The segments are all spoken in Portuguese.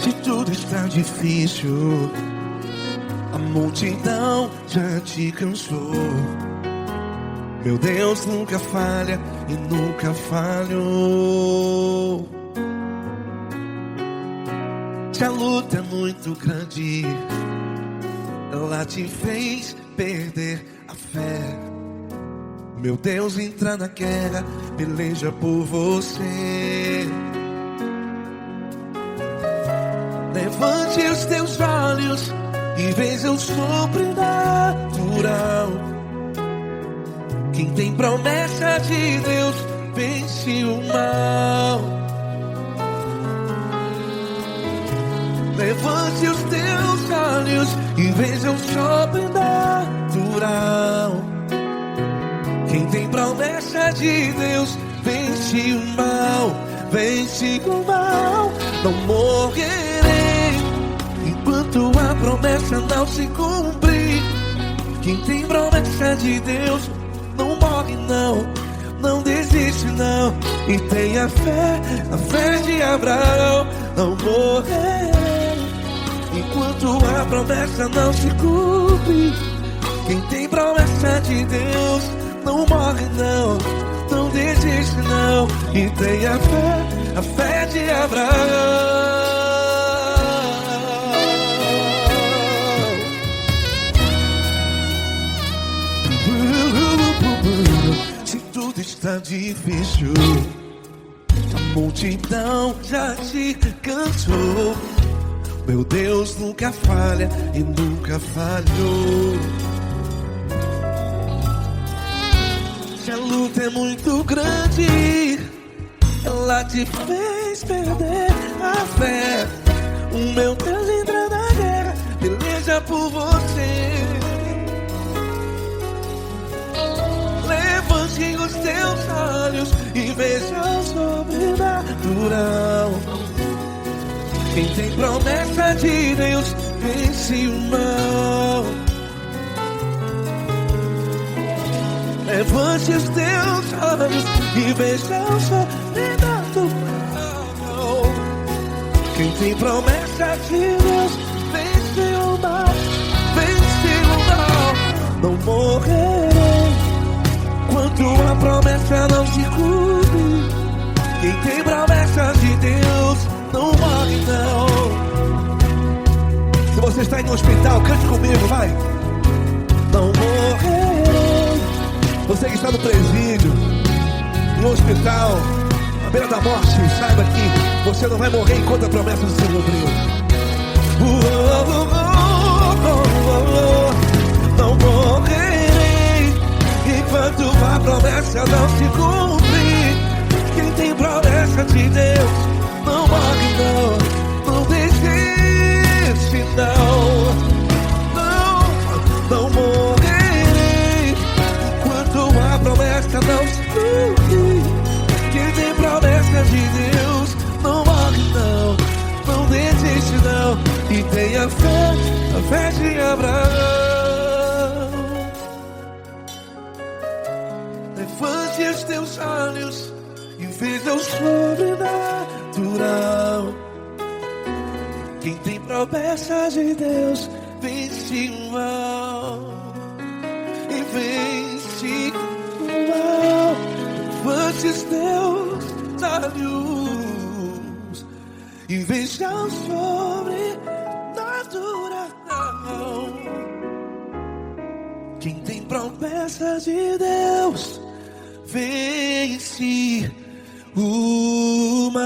Se tudo está difícil, a multidão já te cansou. Meu Deus nunca falha e nunca falhou. Se a luta é muito grande, ela te fez perder a fé. Meu Deus entra na guerra, peleja por você. Levante os teus olhos e veja o sobrenatural. Quem tem promessa de Deus vence o mal. Levante os teus olhos e veja o sobrenatural. Quem tem promessa de Deus vence o mal. Vence o mal. Não morrerei enquanto a promessa não se cumprir. Quem tem promessa de Deus não morre não, não desiste não. E tenha fé, a fé de Abraão. Não morrerei enquanto a promessa não se cumpre. Quem tem promessa de Deus não morre não, não desiste não. E tenha fé, a fé de Abraão. Se tudo está difícil, a multidão já te cansou. Meu Deus nunca falha e nunca falhou. Se a luta é muito grande, ela te fez perder a fé. O meu Deus entra na guerra, peleja por você. Levante os teus olhos e veja o sobrenatural. Quem tem promessa de Deus vence o mal. Levante os teus olhos e veja o sobrenatural. Quem tem promessa de Deus vence o mal. Vence o mal. Não morrerei enquanto a promessa não se cumpre. Quem tem promessa de Deus não morre não. Se você está aí no hospital, cante comigo, vai. Não morrerei. Você que está no presídio, no hospital, à beira da morte, saiba que você não vai morrer enquanto a promessa não se cumpriu. Não morrerei enquanto a promessa não se cumprir. Quem tem promessa de Deus não morre não, não desiste não. Não morrerei enquanto a promessa não se cumprir. Quem tem promessa de Deus não morre não, não desiste não. E tenha fé, a fé de Abraão. Levante os teus olhos e veja o sobrenatural. Quem tem promessa de Deus vence o mal. E vence o mal. Levante os teus olhos e veja o sobrenatural. Quem tem promessa de Deus vence o mal.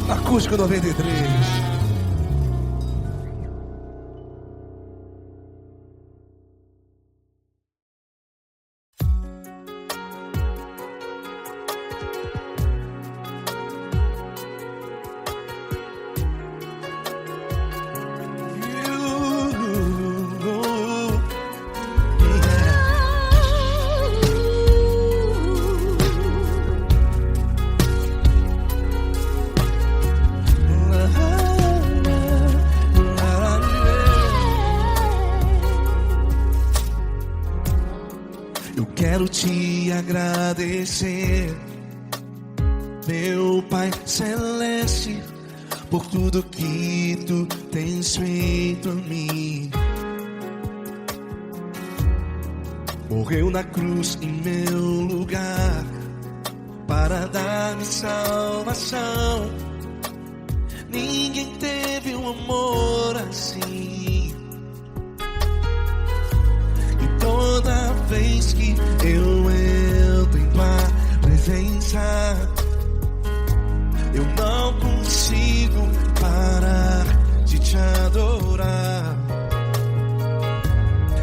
Acústico 93. quero te agradecer, meu Pai Celeste, por tudo que tu tens feito a mim. Morreu na cruz em meu lugar para dar-me salvação. Ninguém teve um amor assim. E toda vez que eu entro em tua presença, eu não consigo parar de te adorar.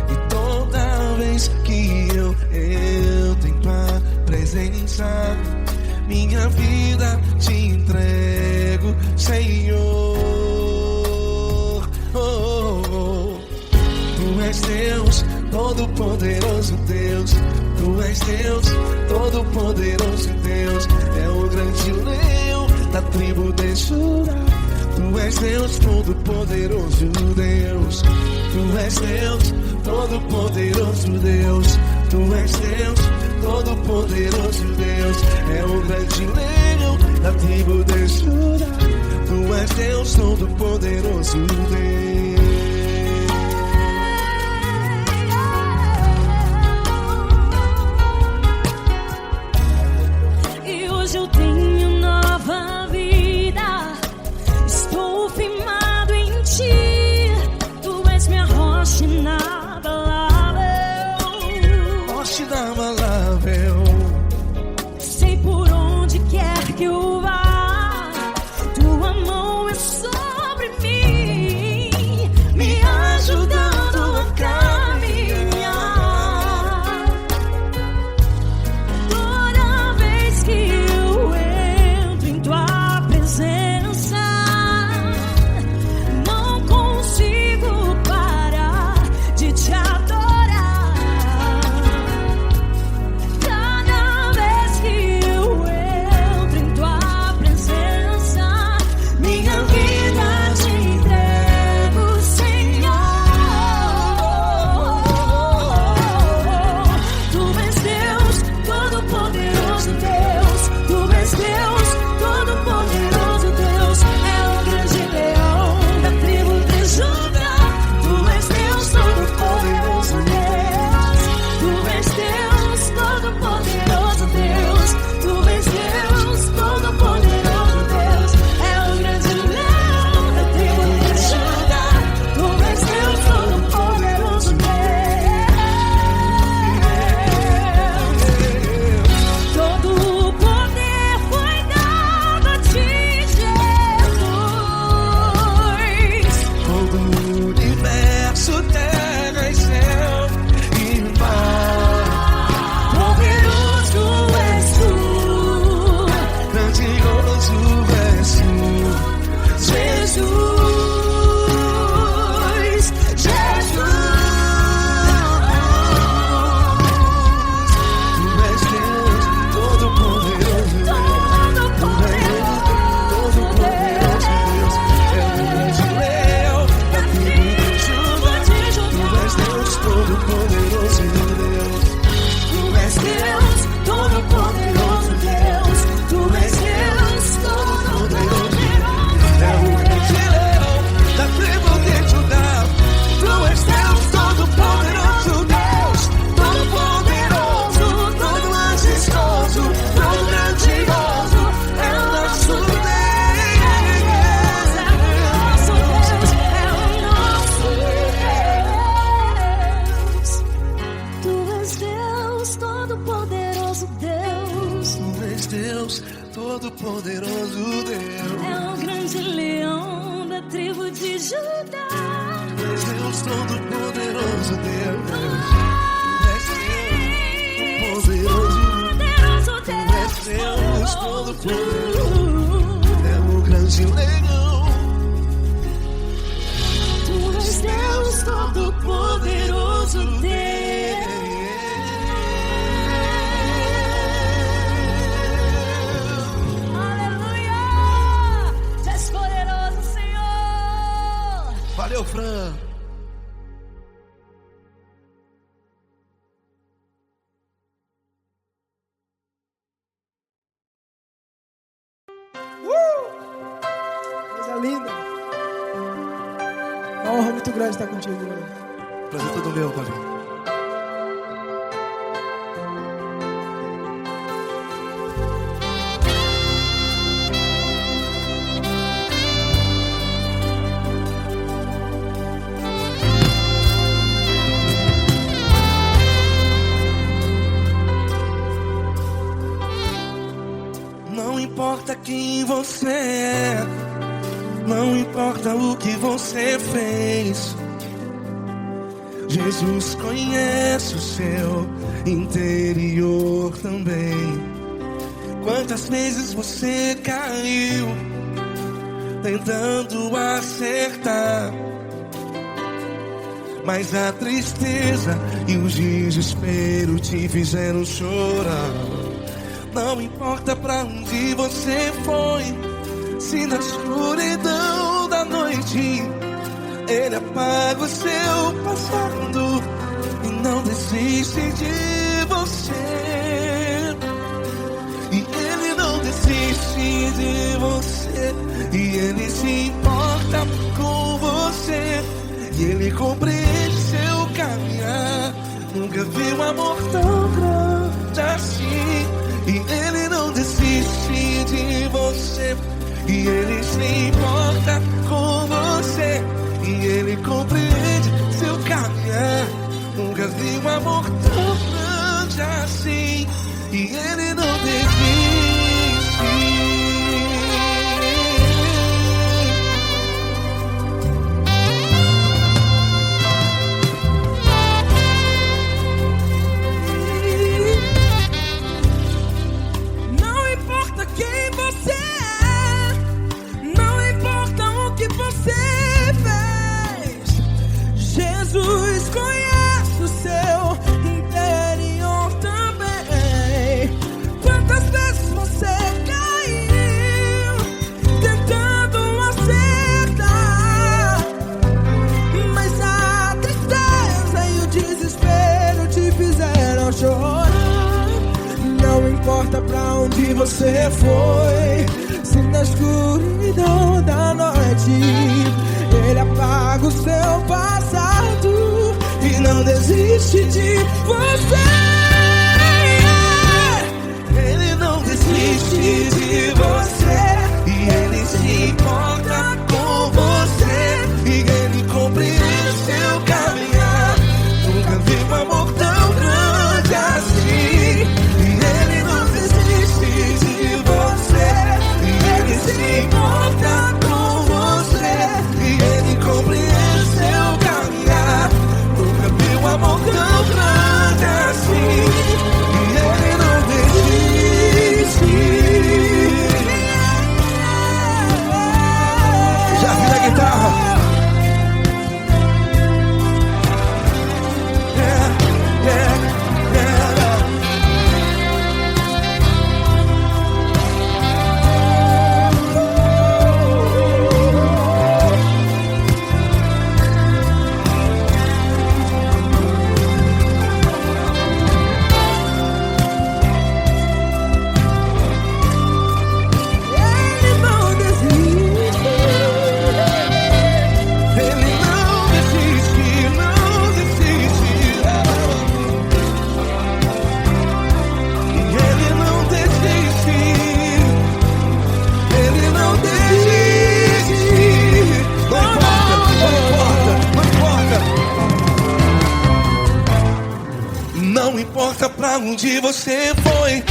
E toda vez que eu entro em tua presença, minha vida te entrego, Senhor. Tu és Deus, Todo-Poderoso Deus. Tu és Deus, Todo-Poderoso Deus. É o grande leão da tribo de Judá. Tu és Deus, Todo-Poderoso Deus. Tu és Deus, Todo-Poderoso Deus. Tu és Deus, Todo-Poderoso Deus. É o grande leão da tribo de Judá. Tu és Deus, Todo-Poderoso Deus. E hoje eu tenho nova vida. Estou firmado em ti. Tu és minha rocha inabalável. Rocha inabalável. Sei por onde quer que eu vá, tua mão é sobre mim, me ajudando a caminhar. Toda vez que eu entro em tua presença, não consigo parar de te adorar. Cada vez que eu entro em tua presença, minha vida te entrego, Senhor. Tu és Deus, Todo-Poderoso Deus. Tu és Deus, Todo-Poderoso Deus. É o grande leão da tribo de Judá. Tu és Deus, Todo-Poderoso Deus. Tu és Deus, Todo-Poderoso Deus. Tu és Deus, Todo-Poderoso Deus. É o grande leão da tribo de Judá. Tu és Deus, Todo-Poderoso Deus. Todo o poder foi dado a ti, Jesus. Todo o universo, terra e céu e mar. Poderoso és tu, Grandioso és tu, Jesus. Jesus. Tu és Deus, Todo-Poderoso Deus. Tu és Deus, Todo-Poderoso Deus. É o grande leão da tribo de Judá. Tu és Deus, Todo-Poderoso Deus. Tu és Deus, Todo-Poderoso Deus. Tu és Deus, Todo-Poderoso. É o grande leão da tribo de Judá. Tu és Deus, Todo-Poderoso Deus. Todo-Poderoso, todo majestoso, todo grandioso. É o nosso Deus. Tu és Deus, Todo-Poderoso Deus. Tu és Deus, Todo-Poderoso Deus. É o grande leão da tribo de Judá. Tu és Deus, Todo-Poderoso Deus. Tu és Deus, Poderoso Tu és Deus, Todo-Poderoso. Deus. É o grande leão. Tu és Deus, Todo-Poderoso Deus. Aleluia! Tu és poderoso, Senhor. Valeu, Fran. grande estar contigo, mano. Prazer todo meu, Paulinho. Não importa quem você é, não importa o que você fez, Jesus conhece o seu interior também. Quantas vezes você caiu tentando acertar, mas a tristeza e o desespero te fizeram chorar. Não importa pra onde você foi, se na escuridão da noite Ele apaga o seu passado e não desiste de você. E Ele não desiste de você, e Ele se importa com você, e Ele compreende seu caminhar. Nunca vi um amor tão grande assim. E Ele não desiste de você, e Ele se importa com você, e Ele compreende seu caminhar. Nunca vi um amor tão grande assim. E Ele não desiste. Jesus conhece o seu interior também. Quantas vezes você caiu tentando acertar, mas a tristeza e o desespero te fizeram chorar. Não importa pra onde você foi, se na escuridão da noite Ele apaga o seu passado e não desiste de você. Ele não desiste de você, e Ele se importa com você, e Ele compreende seu caminhar. Nunca vi um amor tão grande assim. E Ele não desiste de você, e Ele se importa com você, e Ele compreende seu caminhar. Nunca vi um amor tão grande assim. E Ele não desiste. Já vi na guitarra. Não importa pra onde você foi,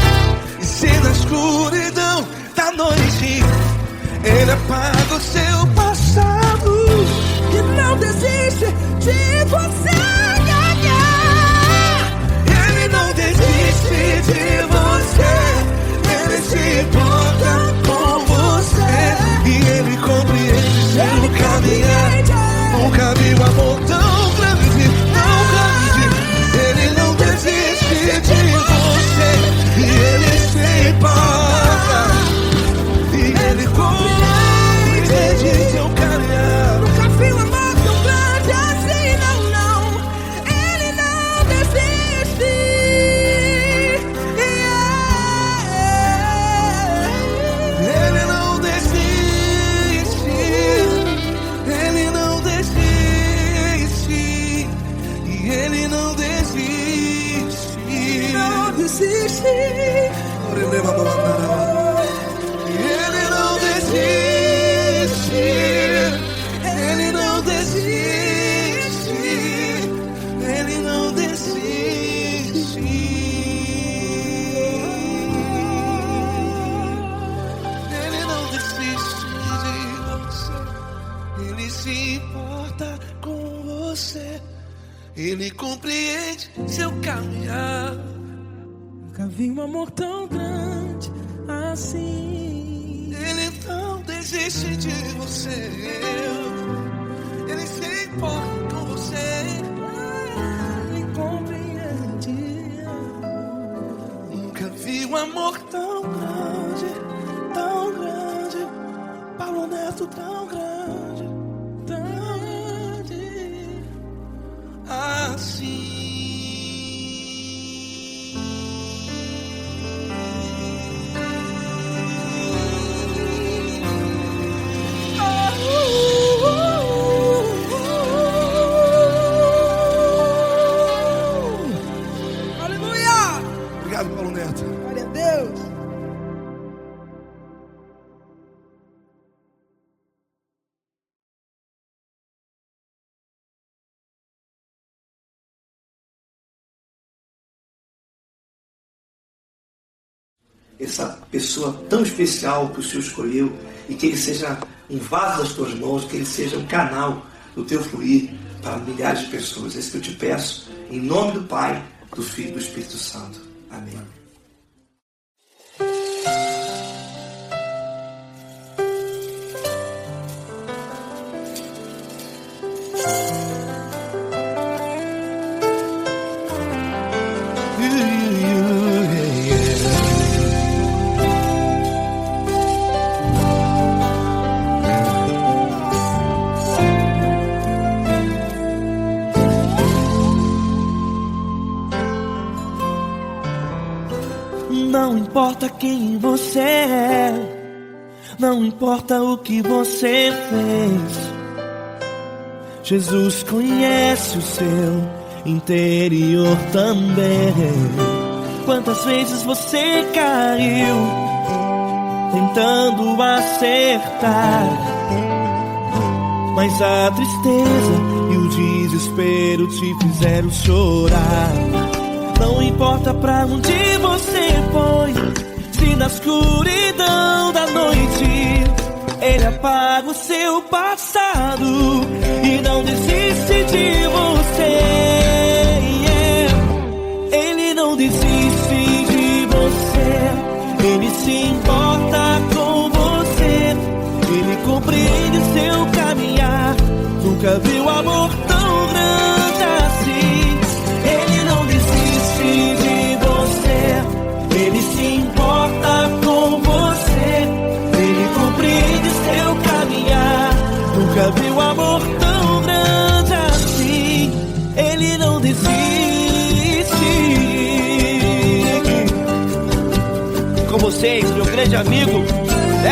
e se na escuridão da noite Ele apaga o seu passado E não desiste de você. Ele não desiste de você, Ele se importa com você, e Ele compreende seu caminhar. Nunca vi um amor tão grande, tão grande. Ele não desiste de você, e Ele se importa, e Ele compreende seu caminhar. Nunca vi um amor tão grande assim, não, não. desiste. Ele não desiste. Ele não desiste. Ele não desiste. Ele não desiste de você. Ele se importa com você. Ele compreende seu caminhar. Nunca vi um amor tão grande assim. Ele não desiste de você. Ele se importa com você. Ele compreende. Nunca vi um amor tão grande, tão grande. Paulo Neto tão grande, tão grande assim. Obrigado, Paulo Neto. Glória a Deus. Essa pessoa tão especial que o Senhor escolheu, e que ele seja um vaso das tuas mãos, que ele seja um canal do teu fluir para milhares de pessoas. É isso que eu te peço, em nome do Pai, do Filho e do Espírito Santo. Amém. Não importa quem você é, não importa o que você fez, Jesus conhece o seu interior também. Quantas vezes você caiu tentando acertar, mas a tristeza e o desespero te fizeram chorar. Não importa pra onde você foi, se na escuridão da noite Ele apaga o seu passado e não desiste de você. Ele não desiste de você. Ele se importa com você. Ele compreende seu caminhar. Nunca viu amor tão grande assim. Ele não desiste de você. Ele se importa com você. Ele compreende seu caminhar. Nunca viu amor tão grande assim. Ele não desiste. Com vocês, meu grande amigo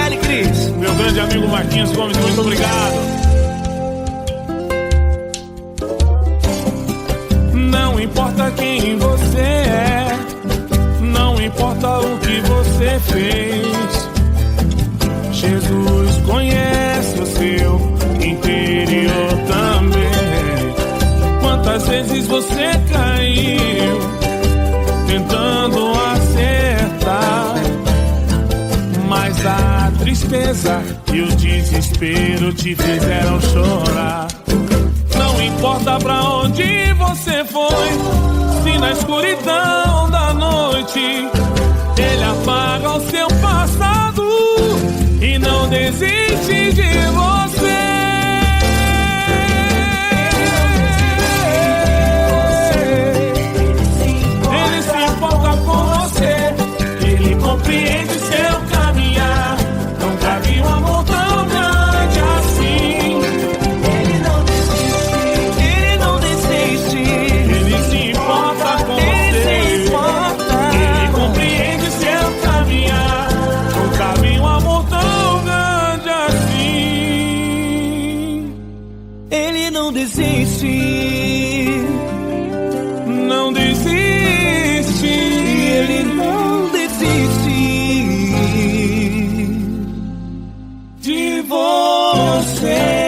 Eli Cris. Meu grande amigo Marquinhos Gomes, muito obrigado. Não importa quem você é, não importa o que você fez, Jesus conhece o seu interior também. Quantas vezes você caiu tentando acertar, mas a tristeza e o desespero te fizeram chorar. Não importa pra onde você foi, se na escuridão da noite Ele apaga o seu passado e não desiste de você. Ele se importa com você. Ele compreende seu caminhar. Nunca vi um amor tão grande assim. Ele não desiste. Ele não desiste. Ele se importa com você. Ele compreende seu caminhar. Nunca vi um amor tão grande assim. Ele não desiste. Não desiste. Ele não desiste de você.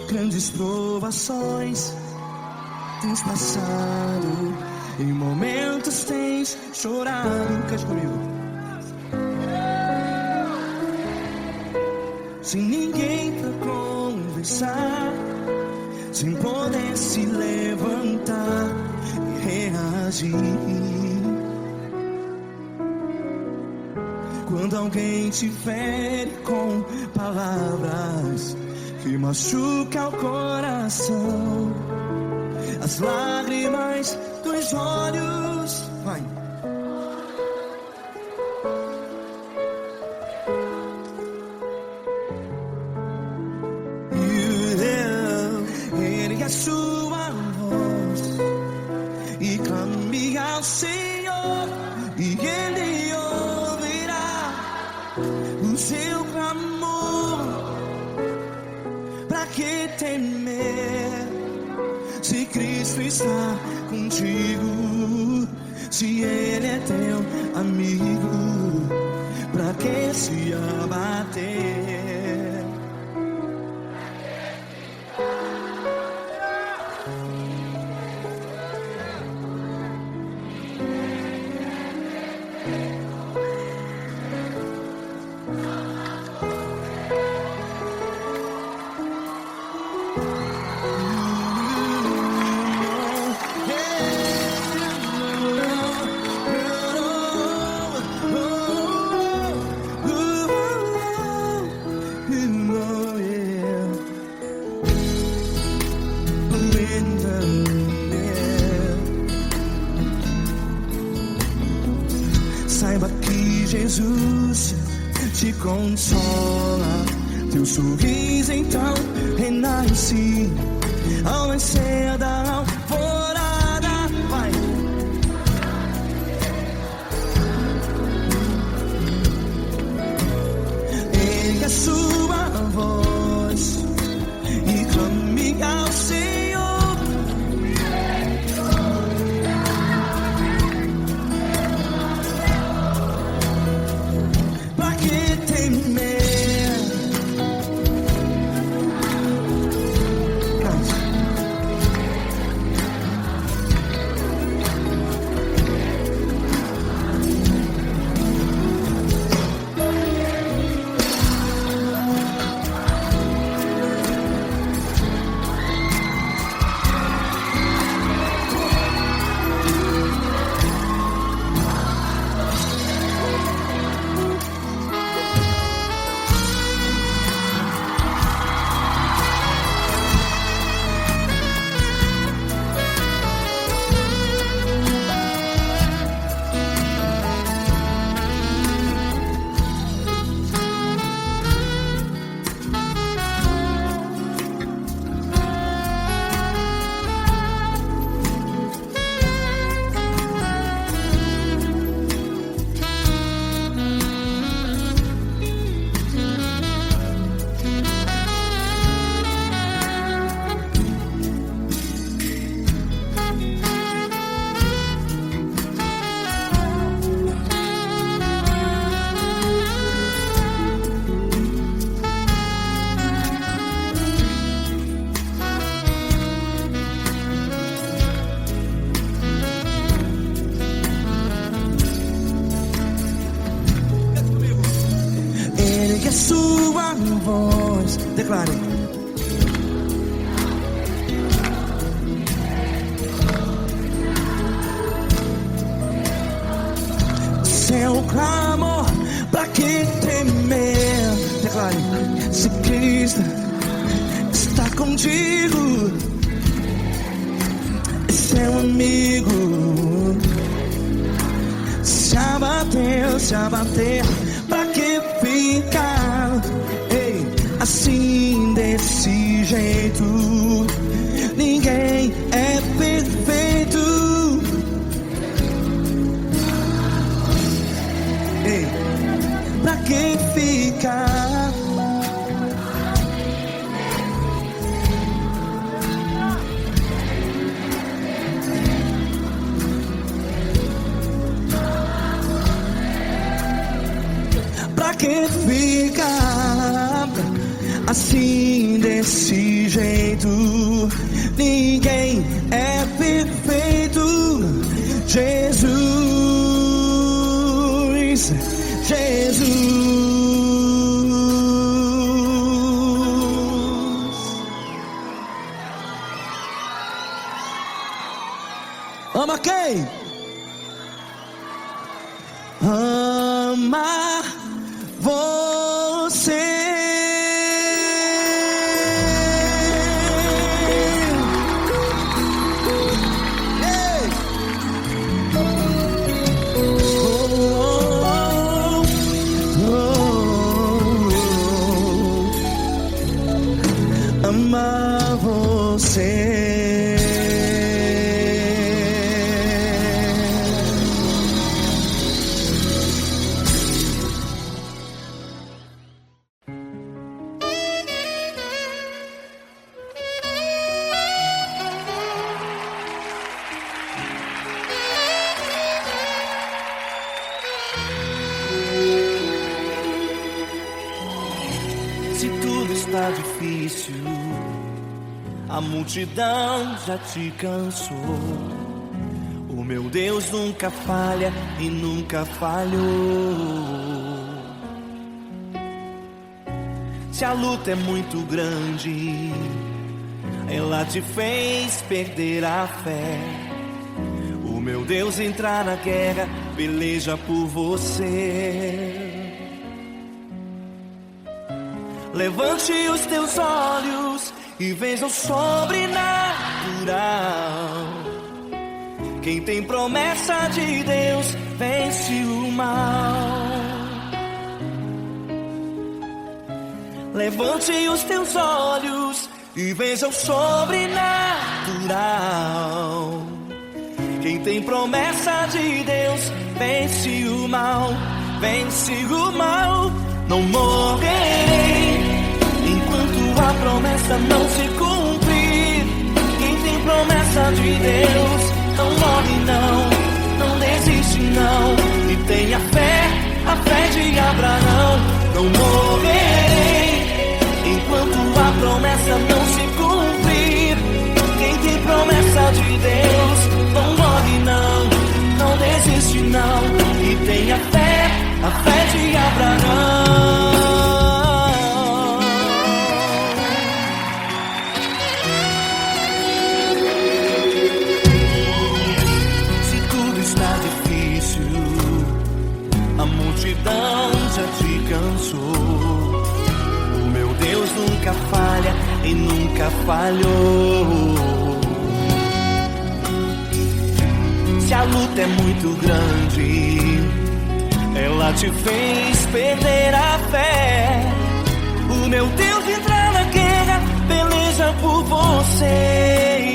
Grandes provações tens passado, em momentos tens chorado. Cante comigo. Sem ninguém pra conversar, sem poder se levantar e reagir. Quando alguém te fere com palavras que machuca o coração, as lágrimas dos olhos, vai. Ergue a sua voz e clame ao Senhor, e Ele ouvirá o seu clamor. Pra que temer, se Cristo está contigo? Se Ele é teu amigo, pra que se abater? Saiba que Jesus te consola, teu sorriso então renasce ao nascer da alvorada. Vai. Ergue a sua voz e clame ao Senhor. a sua voz. Declare. Seu clamor, pra que temer? Declare. Se Cristo está contigo, é seu amigo. Se abater, pra que ficar? Ei, assim desse jeito, ninguém é perfeito. Ei, pra que ficar? Pra que ficar assim desse jeito? Ninguém é perfeito. Jesus, Jesus. Ama quem? Ama você. Ei. Ama você. Se tudo está difícil, a multidão já te cansou. O meu Deus nunca falha e nunca falhou. Se a luta é muito grande, ela te fez perder a fé. O meu Deus entrar na guerra, peleja por você. Levante os teus olhos e veja o sobrenatural. Quem tem promessa de Deus vence o mal. Levante os teus olhos e veja o sobrenatural. Quem tem promessa de Deus vence o mal. Vence o mal. Não morrerei enquanto a promessa não se cumprir. Quem tem promessa de Deus não morre não desiste não. E tenha fé, a fé de Abraão. Não morrerei enquanto a promessa não se cumprir. Quem tem promessa de Deus não morre não desiste não. E tenha fé, a fé de Abraão. Se tudo está difícil, a multidão já te cansou. O meu Deus nunca falha e nunca falhou. Se a luta é muito grande, ela te fez perder a fé. O meu Deus entrar na guerra, peleja por você.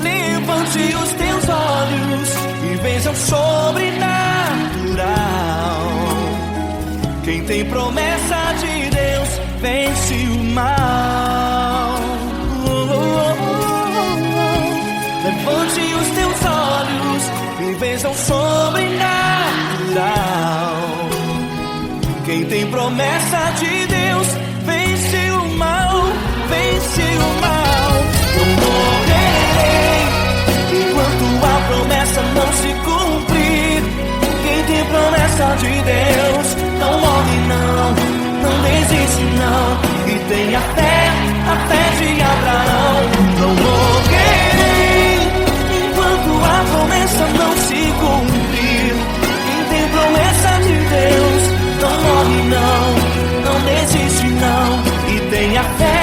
Levante os teus olhos e veja o sobrenatural. Quem tem promessa de Deus vence o mal. Levante os teus olhos e veja o sobrenatural. Quem tem promessa de Deus vence o mal, vence o mal. Não morrerei enquanto a promessa não se cumprir. Quem tem promessa de Deus desiste não, e tenha fé, a fé de Abraão. Não morrerei enquanto a promessa não se cumprir. Quem tem promessa de Deus não morre não, não desiste não, e tenha fé,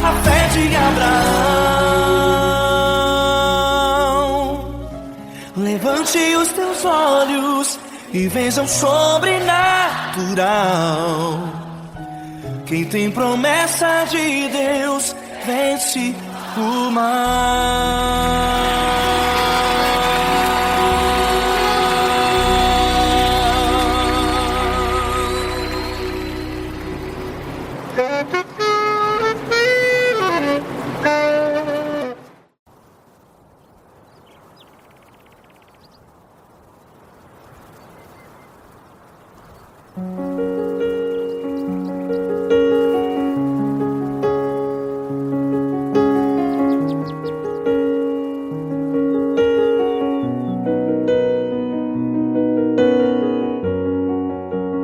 a fé de Abraão. Levante os teus olhos e veja o sobrenatural. Quem tem promessa de Deus vence o mal.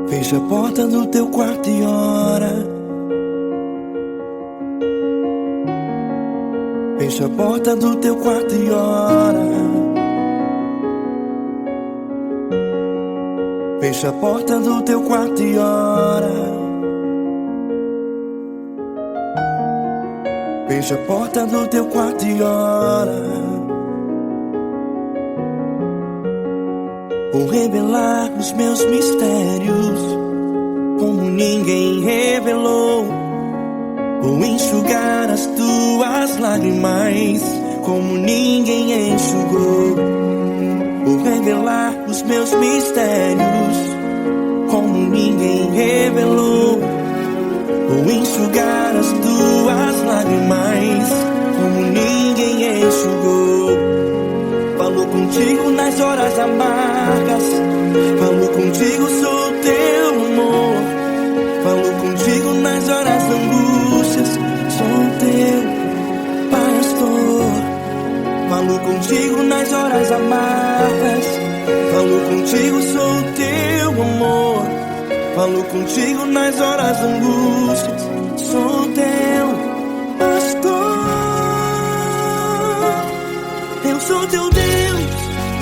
Fecha a porta do teu quarto e ora. Fecha a porta do teu quarto e ora. Fecha a porta do teu quarto e ora. Fecha a porta do teu quarto e ora. Vou revelar os meus mistérios como ninguém revelou. Vou enxugar as tuas lágrimas como ninguém enxugou. Vou revelar os meus mistérios como ninguém revelou. Vou enxugar as tuas lágrimas como ninguém enxugou. Falo contigo nas horas amargas, falo contigo, sou teu amor. Falo contigo nas horas da angústias, sou teu pastor. Falo contigo nas horas amargas, falo contigo, sou teu amor. Falo contigo nas horas da angústias, sou teu pastor. Eu sou teu Deus,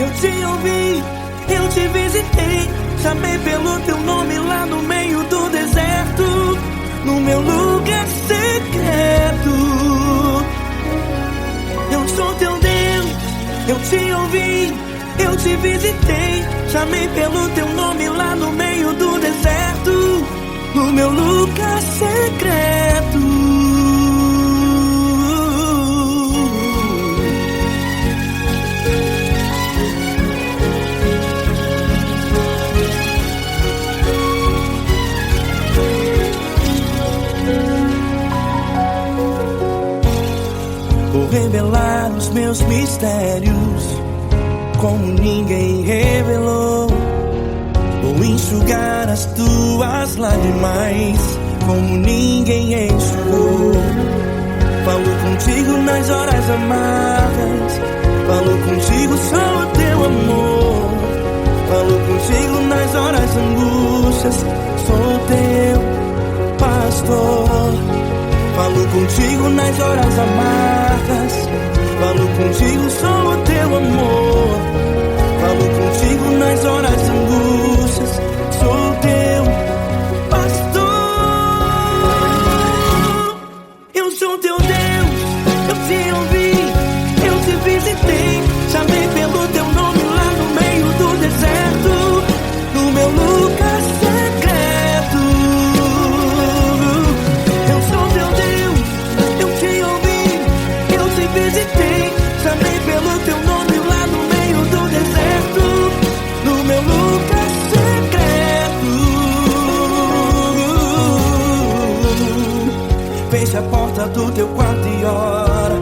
eu te ouvi, eu te visitei. Chamei pelo teu nome lá no meio do deserto, no meu lugar secreto. Eu sou teu Deus, eu te ouvi, eu te visitei. Chamei pelo teu nome lá no meio do deserto, no meu lugar secreto. Vou revelar os meus mistérios como ninguém revelou. Vou enxugar as tuas lágrimas como ninguém enxugou. Falo contigo nas horas amargas, falo contigo, sou teu amor. Falo contigo nas horas angústias, sou teu pastor. Falo contigo nas horas amargas, falo contigo, sou teu amor. Falo contigo nas horas angústias, sou teu pastor. Eu sou teu Deus, eu te ouvi, eu te visitei. Chamei pelo teu nome lá no meio do deserto, no meu lugar secreto. Eu sou teu Deus, eu te ouvi, eu te visitei. Chamei pelo teu nome lá no meio do deserto, no meu lugar secreto. Fecha a porta do teu quarto e ora.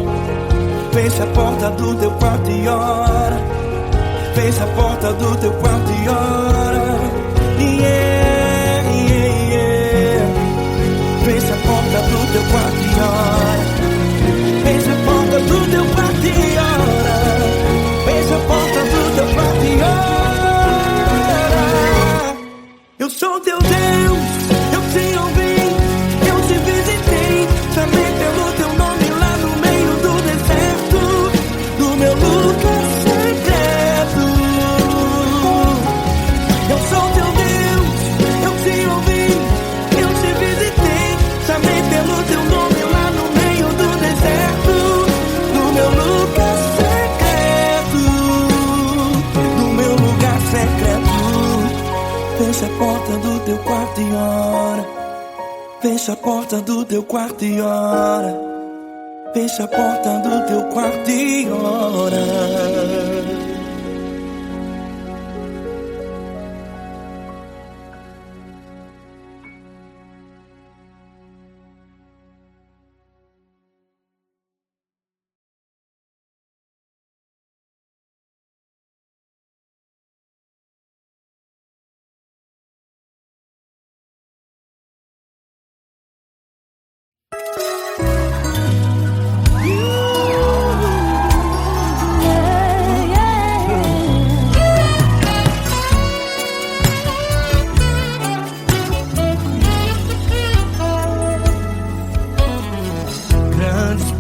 Fecha a porta do teu quarto e ora. Fecha a porta do teu quarto e ora. Yeah, yeah, yeah. Fecha a porta do teu quarto e ora. Fecha a porta do teu quarto e ora. Fecha a porta do teu quarto e ora. Eu sou teu Deus, eu te ouvi, teu quarto e ora. Fecha a porta do teu quarto e ora. Fecha a porta do teu quarto e ora.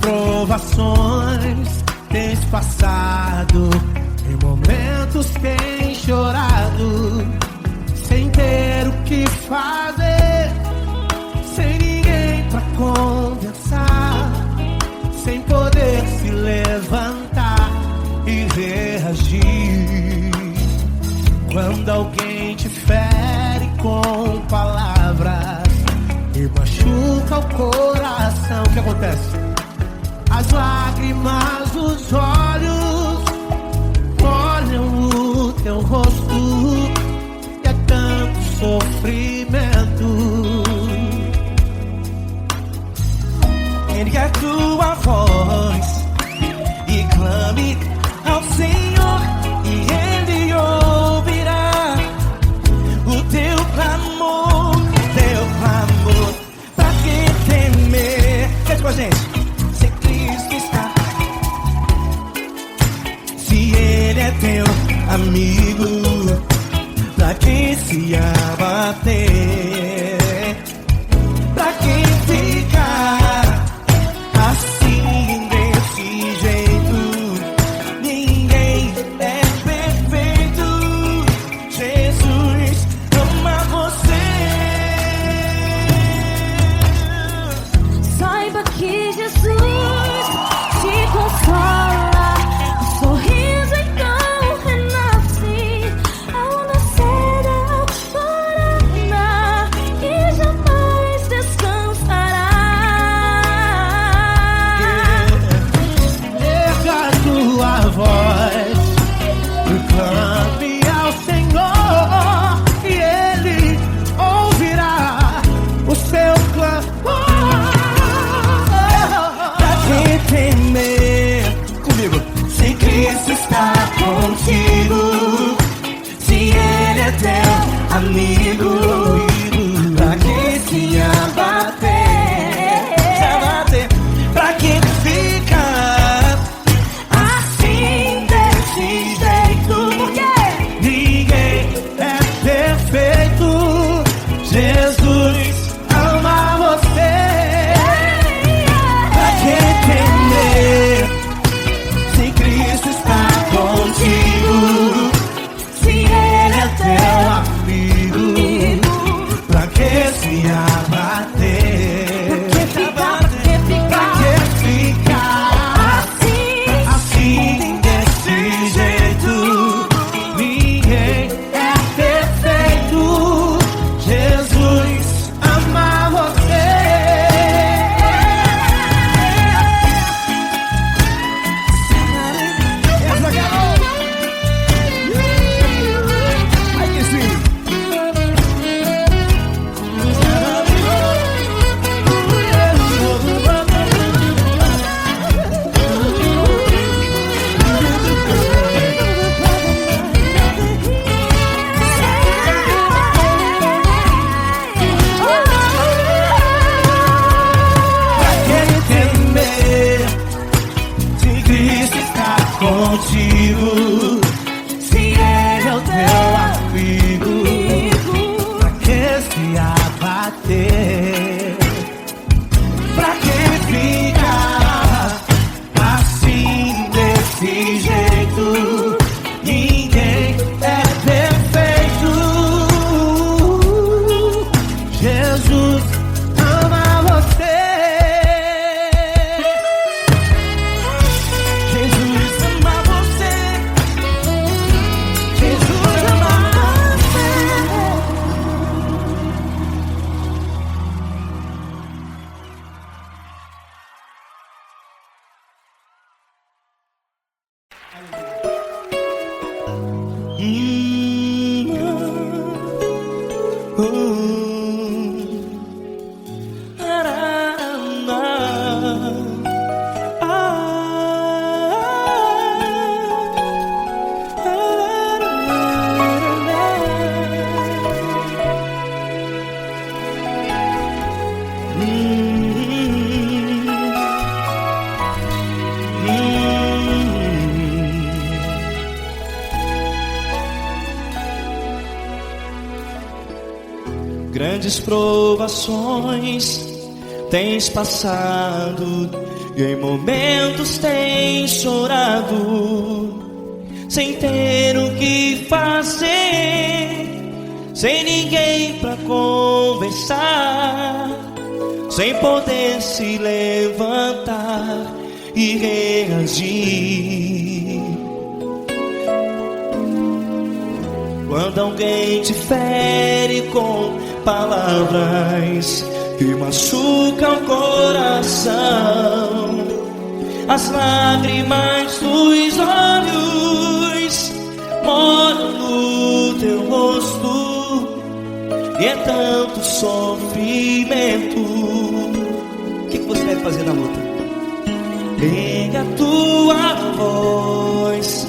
Provações tens passado, em momentos tens chorado, sem ter o que fazer, sem ninguém pra conversar, sem poder se levantar e reagir. Quando alguém te fere com palavras e machuca o coração, o que acontece? As lágrimas dos olhos molham o teu rosto e é tanto sofrimento. Ergue a tua voz e clame ao Senhor e Ele ouvirá o teu clamor, pra que temer? Cante com a gente. Ele é teu amigo, pra quem se abater, pra quem ficar assim desse jeito. Ninguém é perfeito, Jesus ama você. Saiba que Jesus te consola. Contigo, se Ele é teu amigo, pra que se abater, pra que ficar assim desse jeito? Porque ninguém é perfeito, Jesus ama você. Pra que temer, se Cristo está contigo, se Ele é teu amigo? Grandes provações tens passado e em momentos tens chorado, sem ter o que fazer, sem ninguém pra conversar, sem poder se levantar e reagir. Quando alguém te fere com palavras que machucam o coração, as lágrimas dos olhos moram no teu rosto, e é tanto sofrimento. O que você deve fazer na luta? Pega a tua voz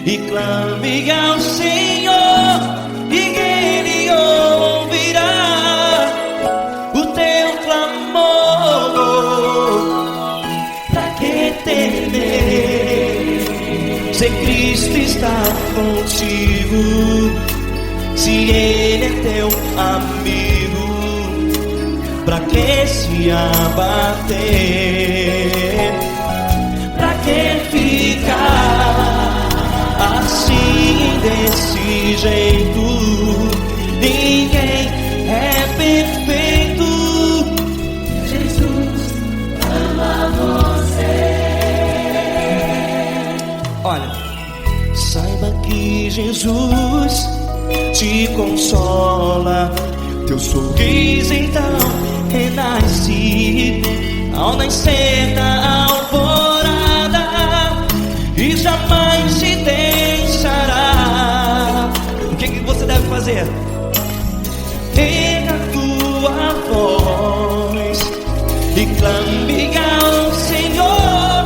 e clame ao Senhor, e Ele ouvirá o teu clamor. Pra que temer, se Cristo está contigo, se Ele é teu amigo? Pra que se abater? Pra que ficar assim, desse jeito? Ninguém é perfeito. Jesus ama você. Olha, saiba que Jesus te consola, teu sorriso então renasce ao nascer da alvorada, e jamais te deixará. O que você deve fazer? Pega a tua voz e clame ao Senhor,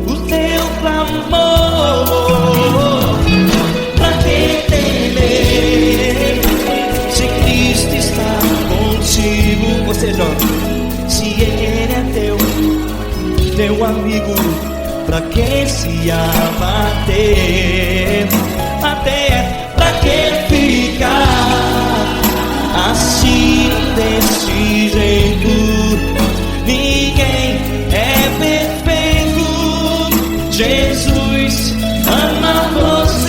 o teu clamor. Pra que temer, se Cristo está contigo? Ou seja, se Ele é teu amigo, pra que se abater? Até pra que ficar assim, desse jeito? Ninguém é perfeito. Jesus ama você.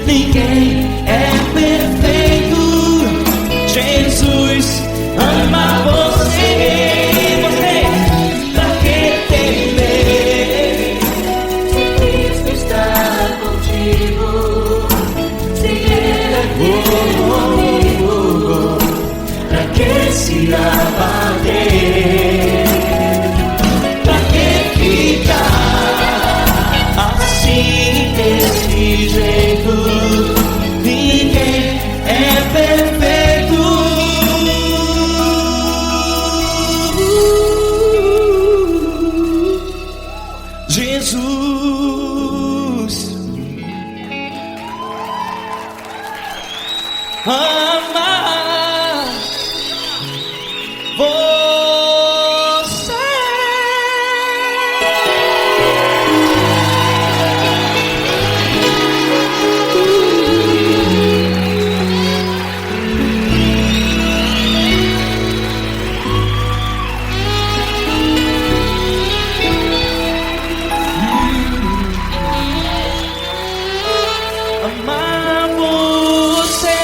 Ninguém é perfeito. Jesus ama você. Você, pra que temer, se Cristo está contigo, se Ele é teu amigo? pra que se abater? Pra que ficar assim, desse jeito? Ninguém é perfeito. Jesus ama você. Amar você.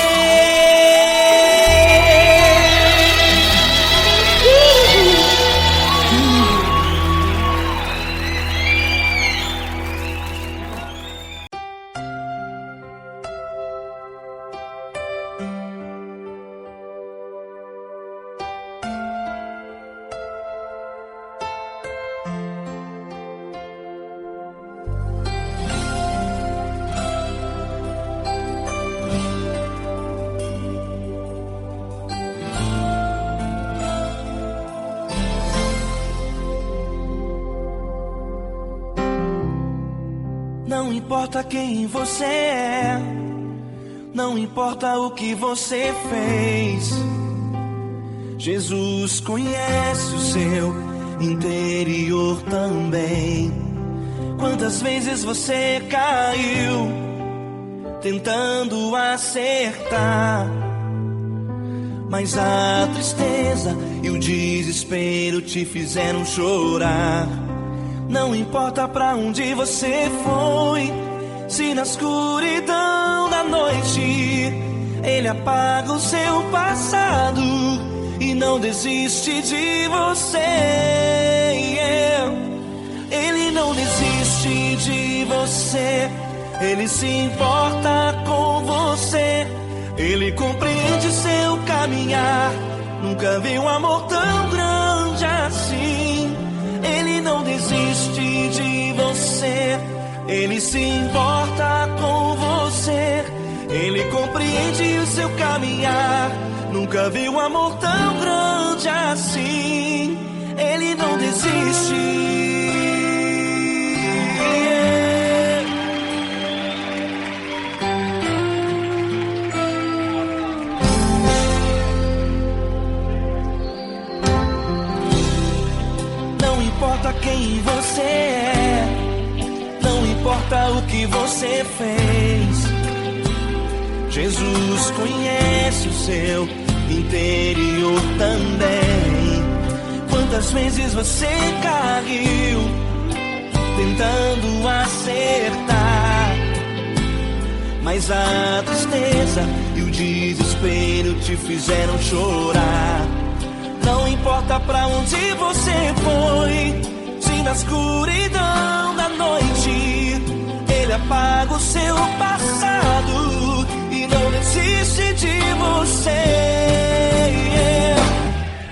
Não importa quem você é, não importa o que você fez, Jesus conhece o seu interior também. Quantas vezes você caiu tentando acertar, mas a tristeza e o desespero te fizeram chorar. Não importa pra onde você foi, se na escuridão da noite Ele apaga o seu passado e não desiste de você. Ele não desiste de você, Ele se importa com você, Ele compreende seu caminhar. Nunca vi um amor tão grande assim. Ele não desiste de você, Ele se importa com você, Ele compreende o seu caminhar. Nunca vi um amor tão grande assim. Ele não desiste. Não importa quem você é, não importa o que você fez, Jesus conhece o seu interior também. Quantas vezes você caiu tentando acertar, mas a tristeza e o desespero te fizeram chorar. Não importa pra onde você foi, se na escuridão da noite Ele apaga o seu passado e não desiste de você.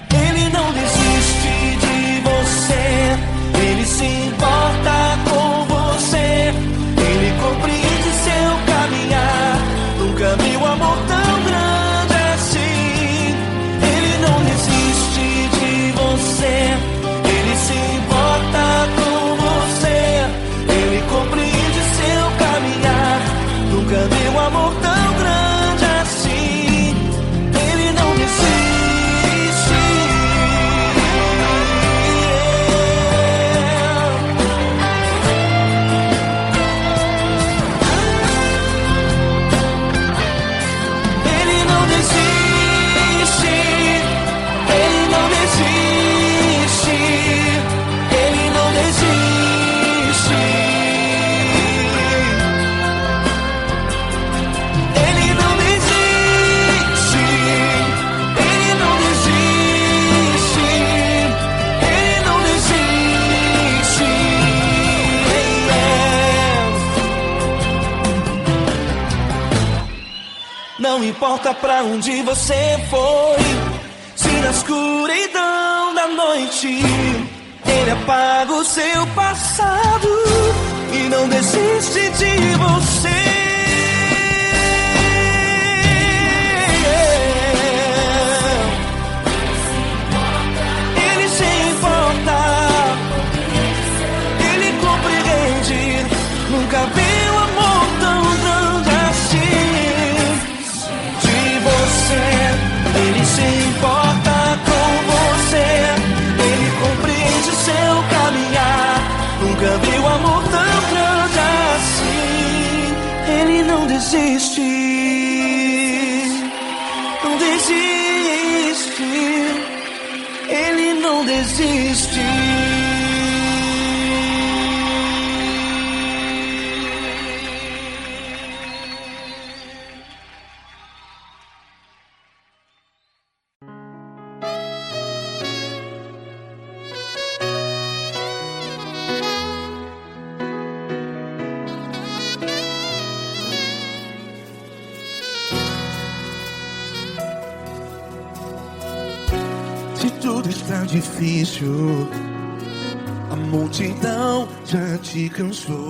Ele não desiste de você, Ele se importa com você, Ele compreende seu caminhar. Nunca vi um amor tão grande assim. Ele não desiste de você, Ele se importa com você, Ele compreende seu caminhar. Nunca vi um amor tão grande assim. Ele não desiste. Ele não desiste. Ele não desiste. Ele não desiste. Ele não desiste. Ele não desiste. Ele não desiste. Não importa pra onde você foi, se na escuridão da noite Ele apaga o seu passado e não desiste de você. Ele se importa, Ele compreende. Nunca vi um amor tão grande assim. De você, Ele se importa com você, Ele compreende o seu caminhar. Nunca vi um amor tão grande assim. Ele não desiste, não desiste. Ele não desiste. Se tudo está difícil, a multidão já te cansou.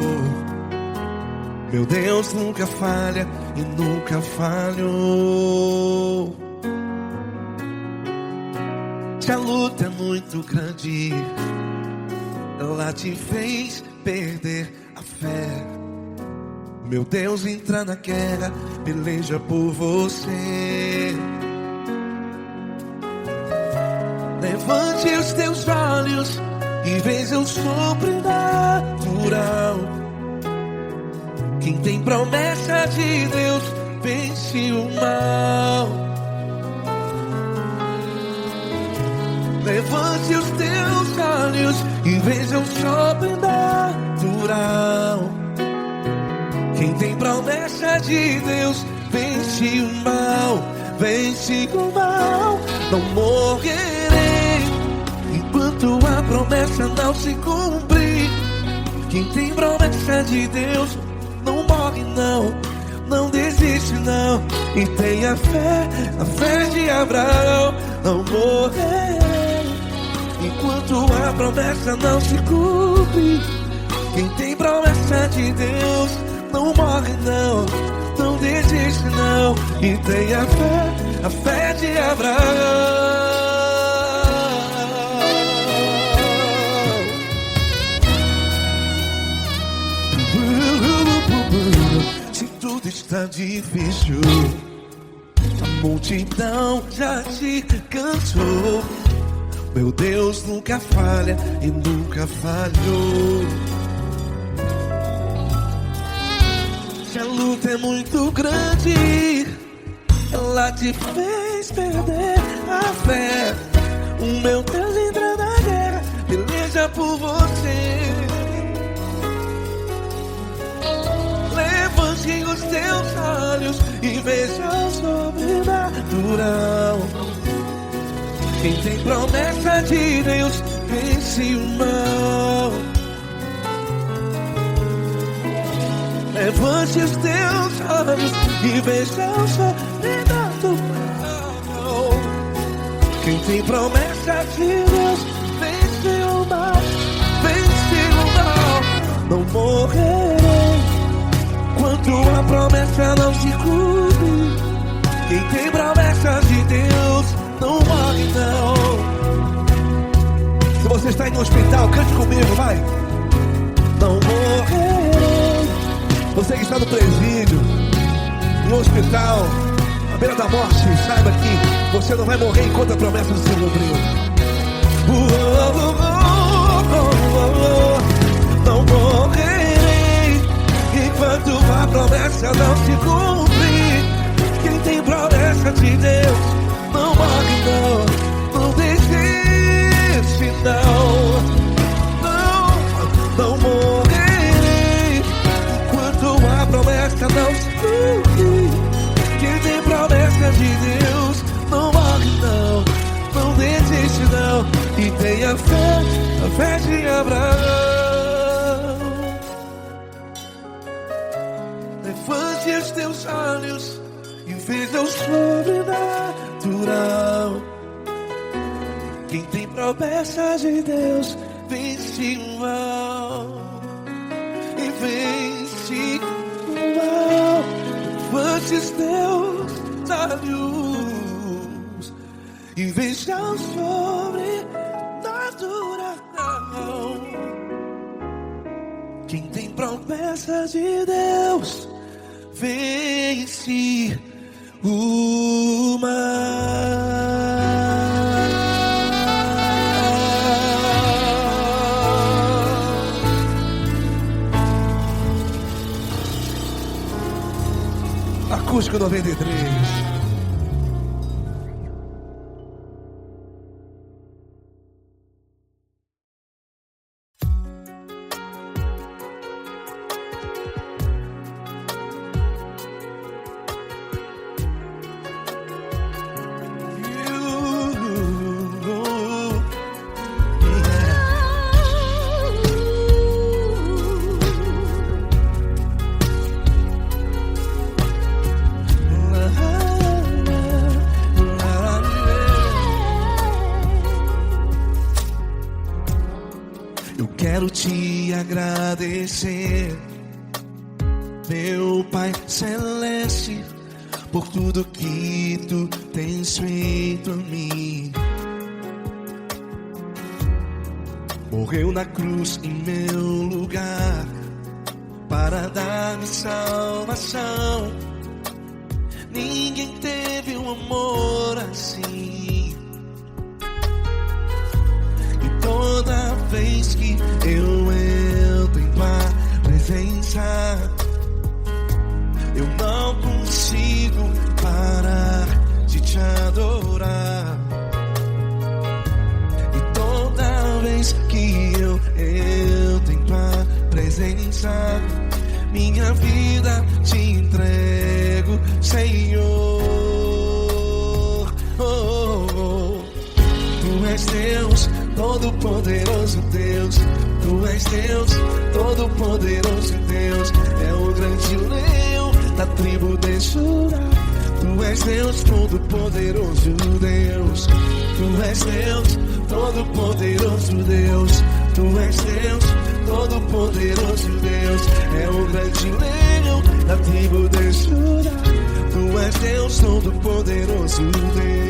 Meu Deus nunca falha e nunca falhou. Se a luta é muito grande, ela te fez perder a fé. Meu Deus entra na guerra, peleja por você. Levante os teus olhos e veja o sobrenatural. Quem tem promessa de Deus vence o mal. Levante os teus olhos e veja o sobrenatural. Quem tem promessa de Deus vence o mal. Vence o mal. Não morrerei enquanto a promessa não se cumprir. Quem tem promessa de Deus não morre não, não desiste não. E tenha fé, a fé de Abraão. Não morrerei enquanto a promessa não se cumpre. Quem tem promessa de Deus não morre não, não desiste não. E tenha fé, a fé de Abraão. Se tudo está difícil, a multidão já te cansou. Meu Deus nunca falha e nunca falhou. Se a luta é muito grande, ela te fez perder a fé. O meu Deus entra na guerra, peleja por você. Levante os teus olhos e veja o sobrenatural. Quem tem promessa de Deus vence o mal. Levante os teus olhos e veja o sobrenatural. Quem tem promessa de Deus vence o mal. Vence o mal. Não morrerei enquanto a promessa não se cumpre. Quem tem promessa de Deus não morre não. Se você está aí no hospital, cante comigo, vai. Não morrerei. Você que está no presídio, no hospital, à beira da morte, saiba que você não vai morrer enquanto a promessa não se cumpriu. Não morrerei enquanto a promessa não se cumprir. Quem tem promessa de Deus não morre não, não desiste não. Não morrerei enquanto a promessa não se cumprir. Quem tem promessa de Deus não morre não, não desiste não. E tenha fé, a fé de Abraão. Levante os teus olhos e veja o sobrenatural. Quem tem promessa de Deus vence o mal. E vence o mal. Levante os teus olhos e veja o sobrenatural. Quem tem promessa de Deus vence o mal. Acústico 93. quero te agradecer, meu Pai Celeste, por tudo que tu tens feito a mim. Morreu na cruz em meu lugar para dar-me salvação. Ninguém teve um amor assim. E toda vez que eu entro em tua presença, eu não consigo parar de te adorar. E toda vez que eu entro em tua presença, minha vida te entrego, Senhor. Oh, oh, oh. Tu és Deus, Todo-Poderoso Deus. Tu és Deus, Todo-Poderoso Deus. É o grande leão da tribo de Judá. Tu és Deus, Todo-Poderoso Deus. Tu és Deus, Todo-Poderoso Deus. Tu és Deus, Todo-Poderoso Deus. É o grande leão da tribo de Judá. Tu és Deus, Todo-Poderoso Deus.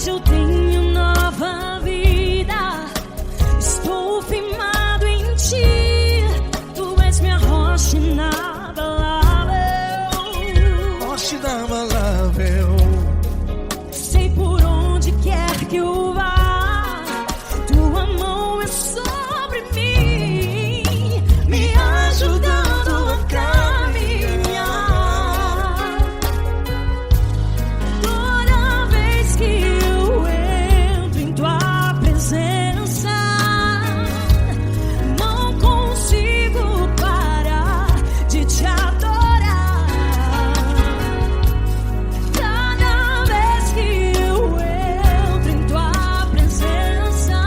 Eu tenho nova vida, estou firmado em ti. Tu és minha rocha inabalável. Rocha inabalável. Sei por onde quer que eu vá, tua mão é sobre mim, me ajudando a caminhar. Toda vez que não consigo parar de te adorar. Cada vez que eu entro em tua presença,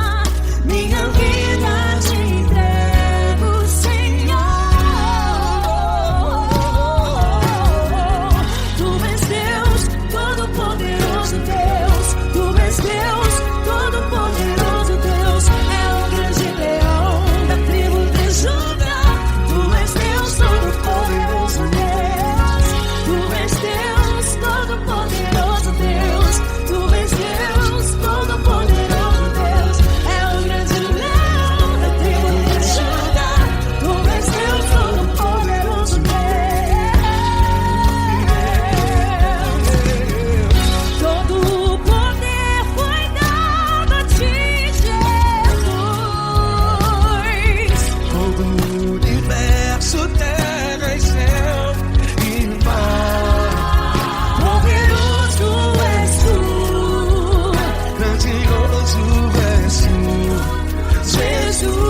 minha vida te entrego, Senhor. Tu és Deus, Todo-Poderoso Deus. Tu és Deus, Todo-Poderoso Deus. É o grande leão da tribo de Judá. Tu és Deus, Todo-Poderoso Deus. Tu és Deus, Todo-Poderoso Deus. Tu és Deus, Todo-Poderoso Deus. É o grande leão da tribo de Judá. Tu és Deus, Todo-Poderoso Deus. Todo o poder foi dado a ti, Jesus. Todo o universo, terra e céu e mar. Poderoso és tu, Grandioso és tu, Jesus. Jesus.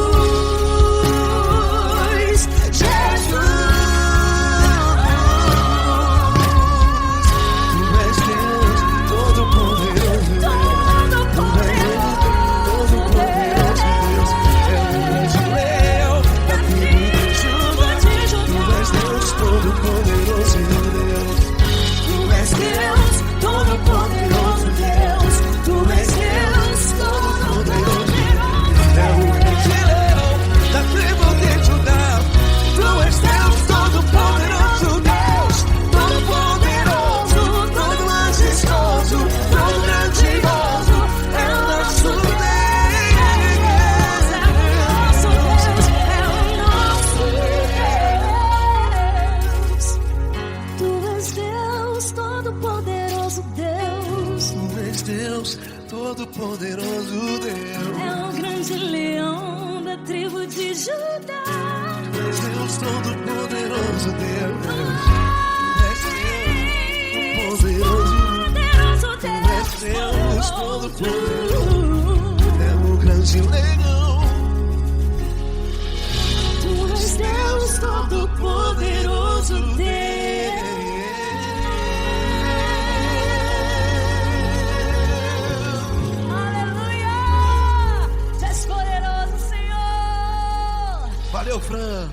Tu és Deus, Todo-Poderoso Deus. Tu és Deus, Todo-Poderoso Deus. É o grande leão da tribo de Judá. Tu és Deus, Todo-Poderoso Deus. Tu és Deus, Todo-Poderoso Deus. Tu és Deus, Todo-Poderoso Deus. É o grande leão da tribo de Judá. Tu és Deus, Todo-Poderoso Deus. Todo-Poderoso, todo majestoso, todo grandioso. É o nosso Deus. É o nosso Deus, é o nosso Deus. Tu és Deus, Todo-Poderoso Deus. Tu és Deus, Todo-Poderoso Deus. É o grande leão da tribo de Judá. Tu és Deus, Todo-Poderoso Deus. Tu és Deus, Poderoso Tu és Deus, Todo-Poderoso. Deus. É o grande leão. Tu és Deus, Todo-Poderoso Deus. Aleluia! Tu és poderoso, Senhor. Valeu, Fran.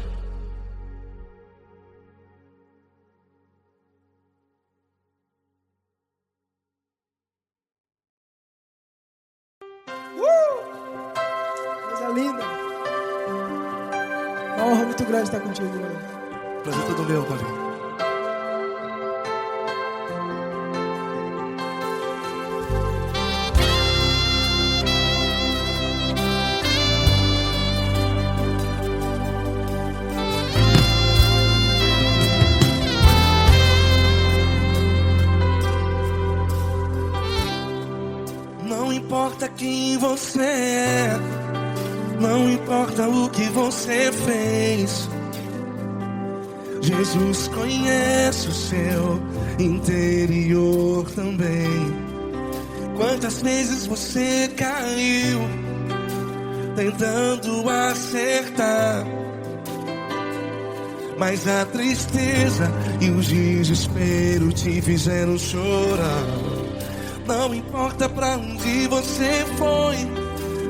Uma honra muito grande estar contigo, Goleiro. Prazer todo meu, Paulinho. Não importa quem você é, não importa o que você fez, Jesus conhece o seu interior também. Quantas vezes você caiu tentando acertar, mas a tristeza e o desespero te fizeram chorar. Não importa pra onde você foi,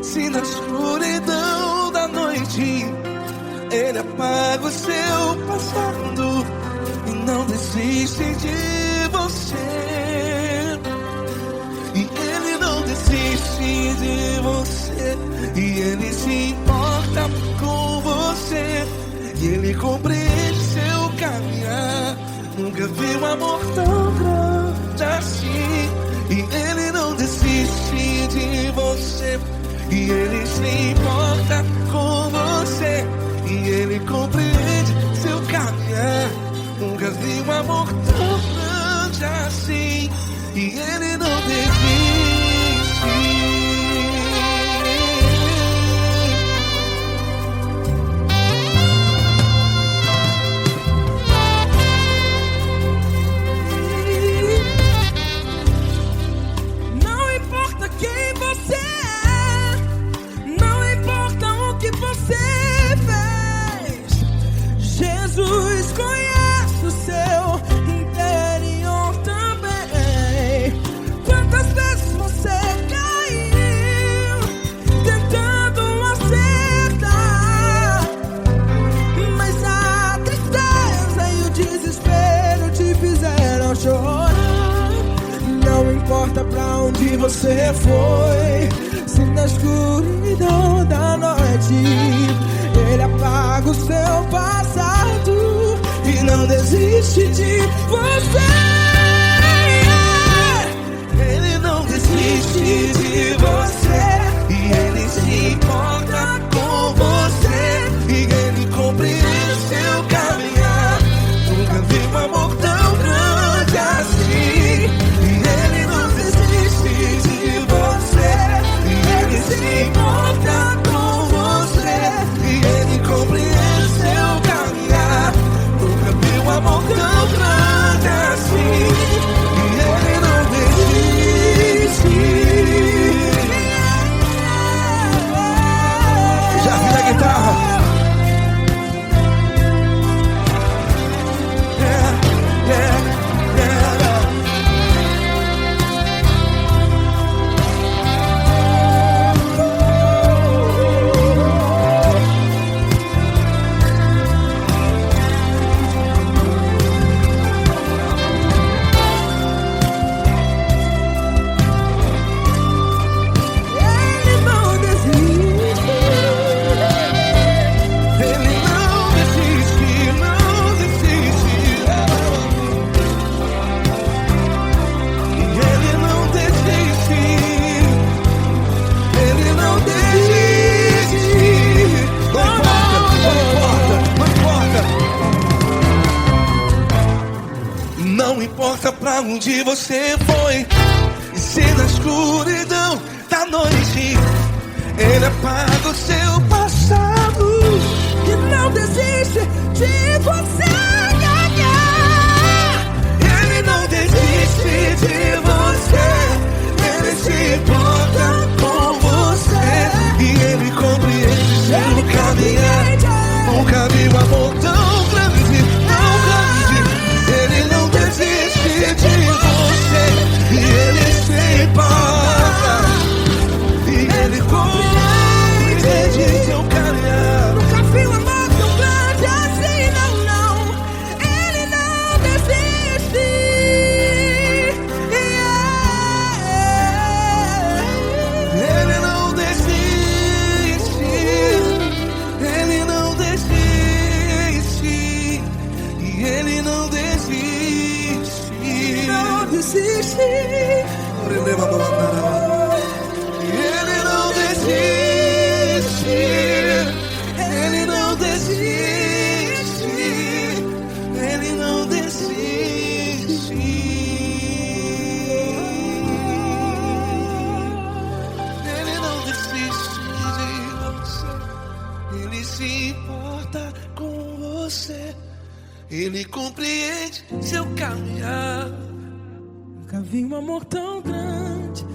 se na escuridão da noite Ele apaga o seu passado e não desiste de você. E Ele não desiste de você, e Ele se importa com você, e Ele compreende seu caminhar. Nunca vi um amor tão grande assim. E Ele não desiste de você, e Ele se importa com você, e Ele compreende seu caminhar. Nunca vi um amor tão grande assim. E Ele não desiste. Jesus conhece o seu interior também. Quantas vezes você caiu tentando acertar, mas a tristeza e o desespero te fizeram chorar. Não importa pra onde você foi, se na escuridão da noite Ele apaga o seu passado e não desiste de você. Ele não desiste de você, e Ele se importa com você, e Ele compreende seu caminhar. Nunca vi um amor tão grande assim. E Ele não desiste de você, e Ele se importa com você, e Ele compreende seu caminhar. Nunca vi um amor tão grande assim. E Ele não desiste. Já vi a guitarra. Não importa pra onde você foi, e se na escuridão da noite Ele apaga o seu passado E não desiste de você. Ele não desiste de você, Ele se importa com você, e Ele compreende seu caminhar. Nunca vi um amor tão grande, tão grande. Ele não desiste de você, e Ele se importa, e Ele compreende seu caminhar. Nunca vi um amor tão grande assim, não, não. Ele não desiste. Ele não desiste. Ele não desiste. desiste. Ele não desiste. Ele não desiste. Ele não desiste. Ele não desiste de você. Ele se importa com você. Ele compreende seu caminhar. Nunca vi um amor tão grande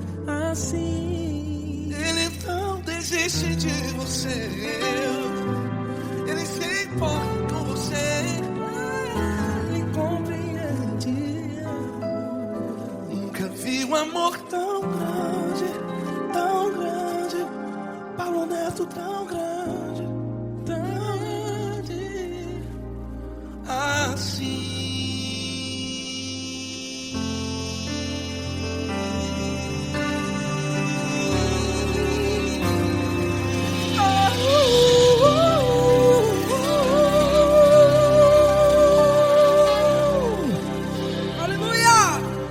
assim. Ele não desiste de você. Ele se importa com você. Ele compreende. Nunca vi um amor tão grande, tão grande. Paulo Neto tão grande, tão grande assim.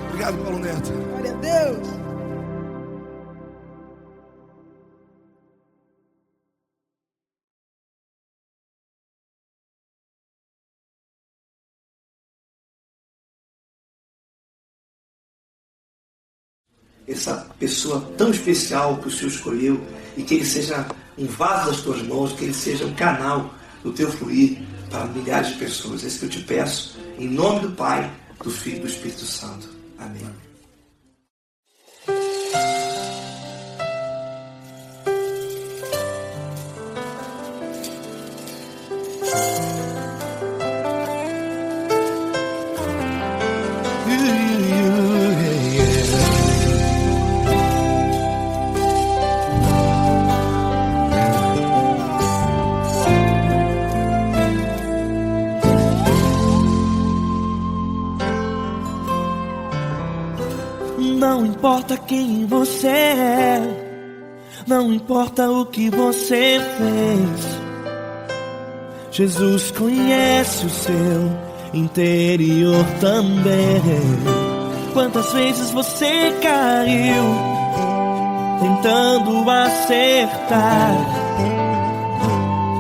Obrigado, Paulo Neto. Glória a Deus. Essa pessoa tão especial que o Senhor escolheu, e que ele seja um vaso das tuas mãos, que ele seja um canal do teu fluir para milhares de pessoas. É isso que eu te peço, em nome do Pai, do Filho e do Espírito Santo. Amém. Não importa quem você é, não importa o que você fez, Jesus conhece o seu interior também. Quantas vezes você caiu tentando acertar,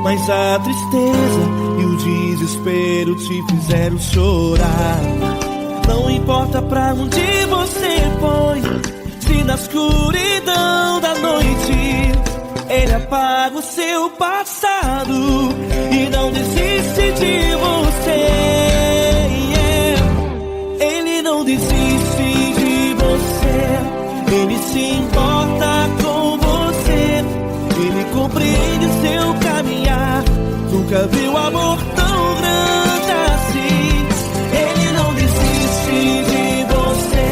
mas a tristeza e o desespero te fizeram chorar. Não importa pra onde você foi, se na escuridão da noite Ele apaga o seu passado e não desiste de você. Ele não desiste de você. Ele se importa com você. Ele compreende seu caminhar. Nunca viu amor tão grande assim. Ele não desiste de você.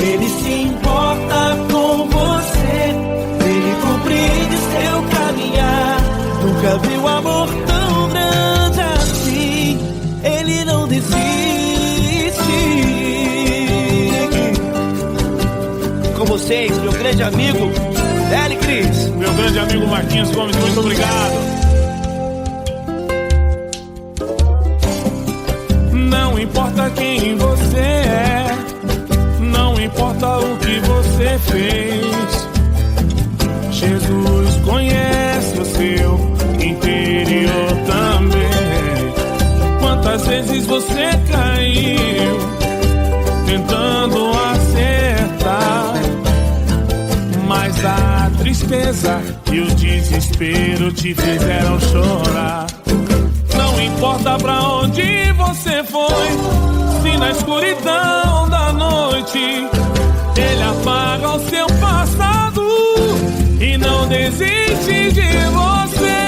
Ele se importa com você. Ele compreende seu caminhar. Nunca viu amor tão grande assim. Ele não desiste. Com vocês, meu grande amigo L. Cris. Meu grande amigo Marquinhos Gomes, muito obrigado. Não importa quem você é, não importa o que você fez, Jesus conhece o seu interior também. Quantas vezes você caiu tentando acertar, mas a tristeza e o desespero te fizeram chorar. Não importa pra onde você foi, se na escuridão da noite Ele apaga o seu passado e não desiste de você.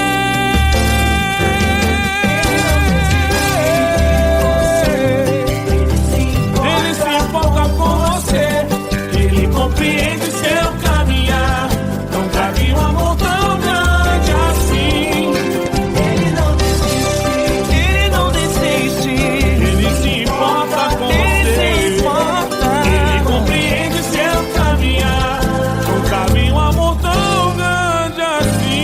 Ele se importa com você, Ele compreende seu caminhar. Nunca vi um amor tão grande assim. Ele não desiste. Ele se importa com você. Ele compreende seu caminhar. Nunca vi um amor tão grande assim.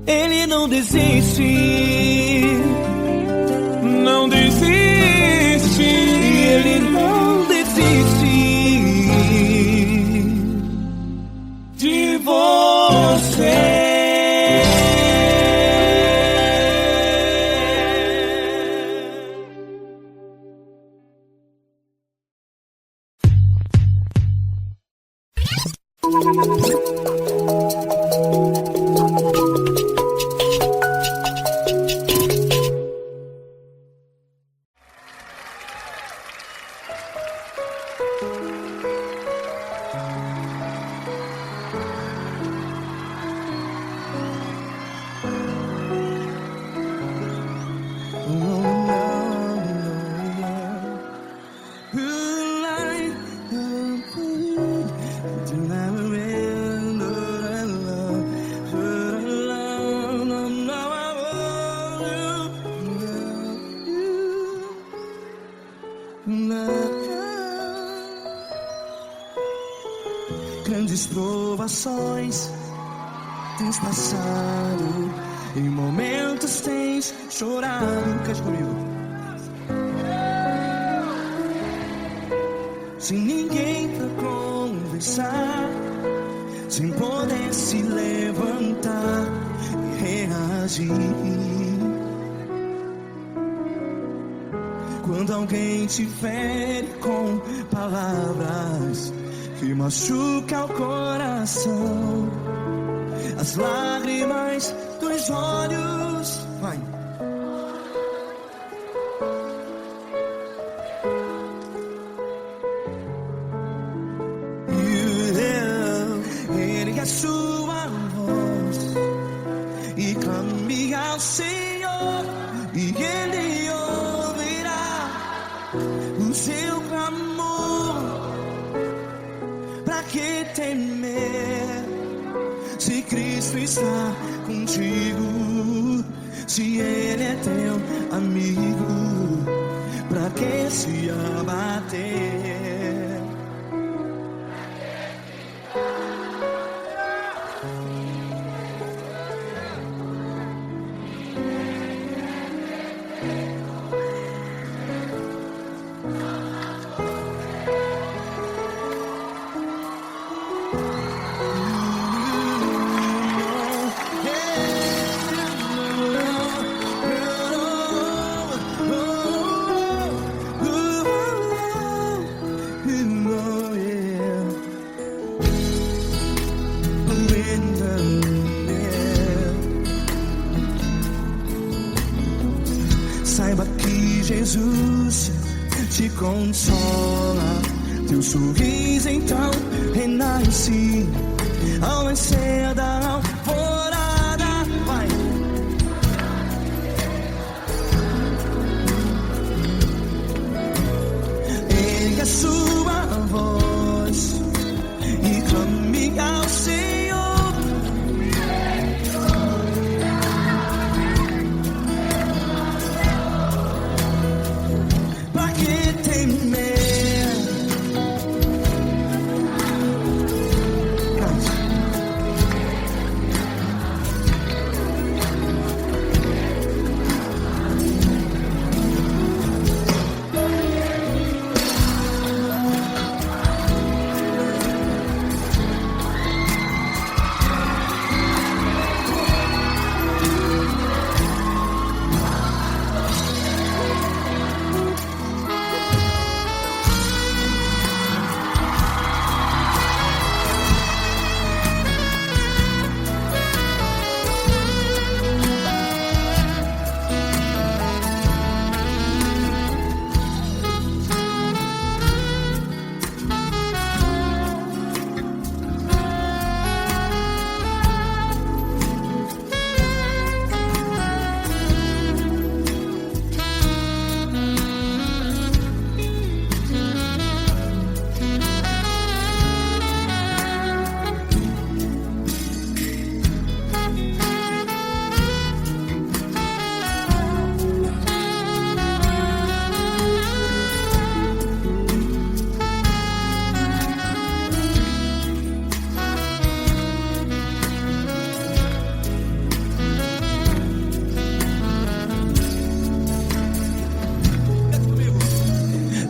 Ele não desiste. Não desiste. Ele grandes provações tens passado, em momentos tens chorado. Cante comigo. Sem ninguém pra conversar, sem poder se levantar e reagir. Quando alguém te fere com palavras que machuca o coração, as lágrimas dos olhos, vai. Ergue a sua voz e clame ao Senhor, e Ele ouvirá o seu clamor. Pra que temer, se Cristo está contigo? Se Ele é teu amigo, pra que se abater? Saiba que Jesus te consola, teu sorriso então renasce ao nascer da alvorada. Vai. Ergue a sua voz e clame ao Senhor.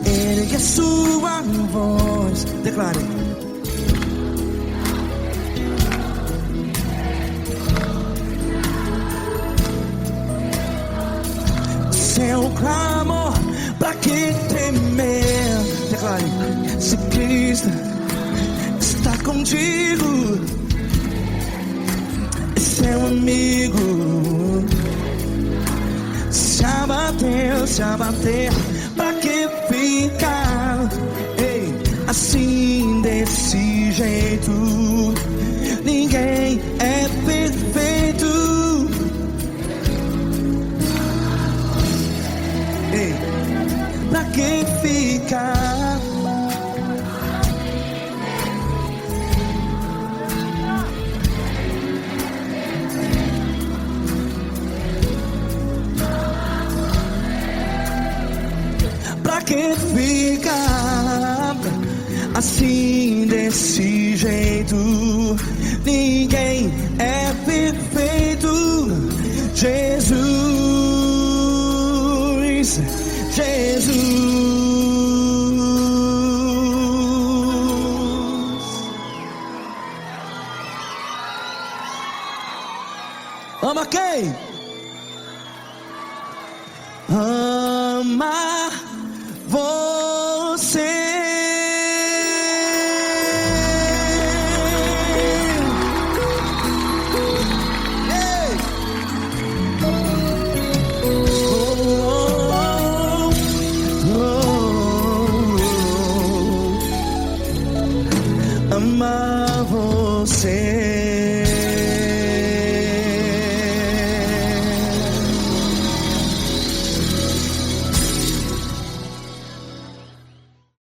Ergue a sua voz, declare. Seu clamor, pra que temer? Declare. Se Cristo está contigo, é seu amigo. Se abater, pra que ficar assim desse jeito? Ninguém é perfeito. Pra que ficar? Pra que ficar assim desse jeito. Ninguém é perfeito. Jesus, Jesus. Ama quem? Ama você. Ei. Ama você.